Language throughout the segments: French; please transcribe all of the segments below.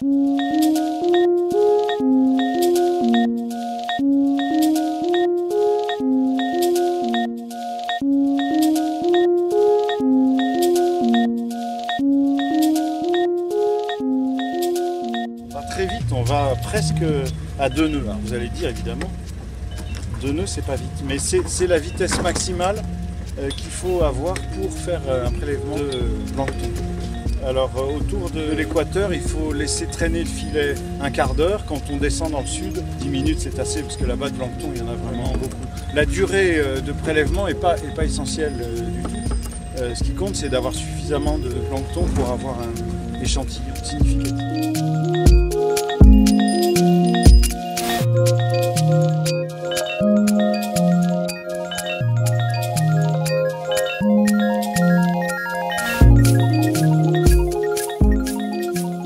Très vite, on va presque à 2 nœuds. Alors vous allez dire évidemment, 2 nœuds c'est pas vite, mais c'est la vitesse maximale qu'il faut avoir pour faire un prélèvement de plancton. Alors autour de l'équateur, il faut laisser traîner le filet un quart d'heure. Quand on descend dans le sud, 10 minutes c'est assez parce que là-bas de plancton il y en a vraiment beaucoup. La durée de prélèvement n'est pas essentielle du tout. Ce qui compte c'est d'avoir suffisamment de plancton pour avoir un échantillon significatif.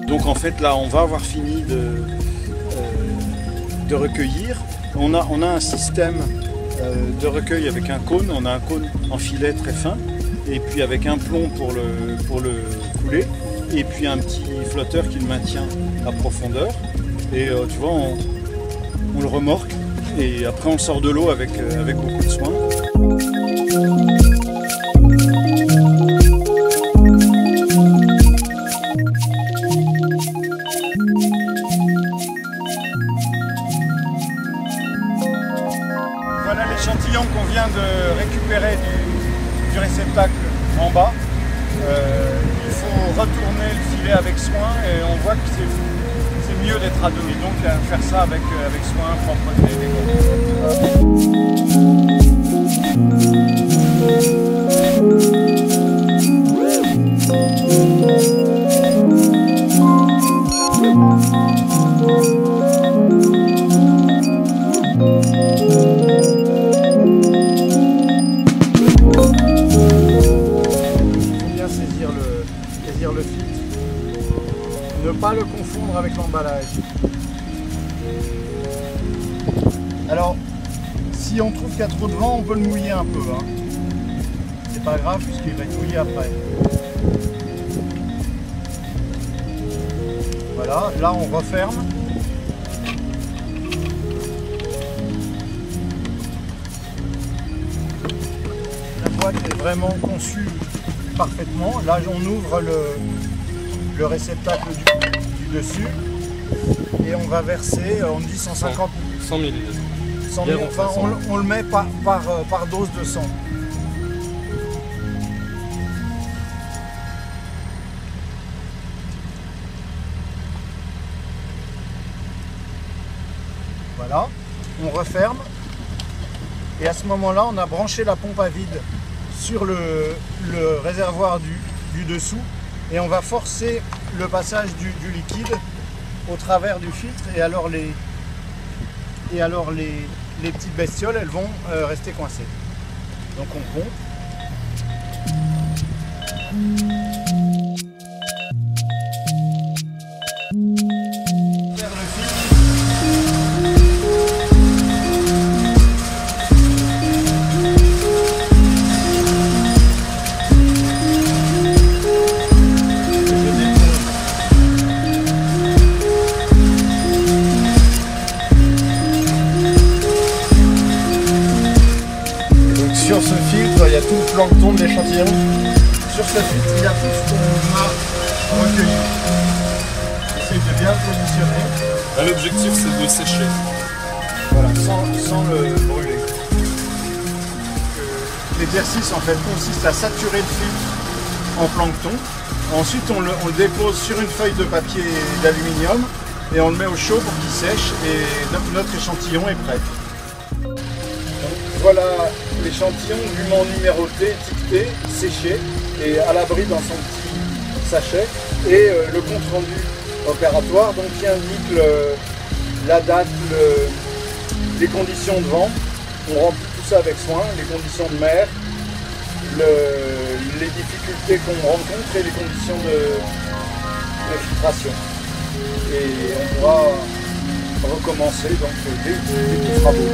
Donc en fait là on va avoir fini de recueillir. On a un système de recueil avec un cône. On a un cône en filet très fin et puis avec un plomb pour le couler et puis un petit flotteur qui le maintient à profondeur. Et tu vois on le remorque et après on le sort de l'eau avec beaucoup de soin. Voilà l'échantillon qu'on vient de récupérer du réceptacle en bas. Il faut retourner le filet avec soin et on voit que c'est mieux d'être à 2. Et donc faire ça avec soin, propreté, saisir le filtre, ne pas le confondre avec l'emballage. Alors, si on trouve qu'il y a trop de vent, on peut le mouiller un peu. Hein. C'est pas grave puisqu'il va être mouillé après. Voilà, là on referme. La boîte est vraiment conçue parfaitement. Là on ouvre le réceptacle du dessus et on va verser, on dit 150 100 ml. 100 000, enfin on le met par dose de 100. Voilà, on referme et à ce moment-là on a branché la pompe à vide sur le réservoir du dessous et on va forcer le passage du liquide au travers du filtre et alors les petites bestioles elles vont rester coincées. Donc on pompe. Sur ce filtre, il y a tout le plancton de l'échantillon. Sur ce filtre, il y a tout ce qu'on a recueilli. J'essaie de bien le positionner. L'objectif, c'est de sécher. Voilà, sans le brûler. L'exercice en fait consiste à saturer le filtre en plancton. Ensuite, on le dépose sur une feuille de papier d'aluminium et on le met au chaud pour qu'il sèche et notre échantillon est prêt. Voilà l'échantillon dûment numéroté, étiqueté, séché et à l'abri dans son petit sachet. Et le compte rendu opératoire donc, qui indique la date, les conditions de vent. On remplit tout ça avec soin, les conditions de mer, les difficultés qu'on rencontre et les conditions de filtration. Et on pourra recommencer donc, dès qu'il fera beau.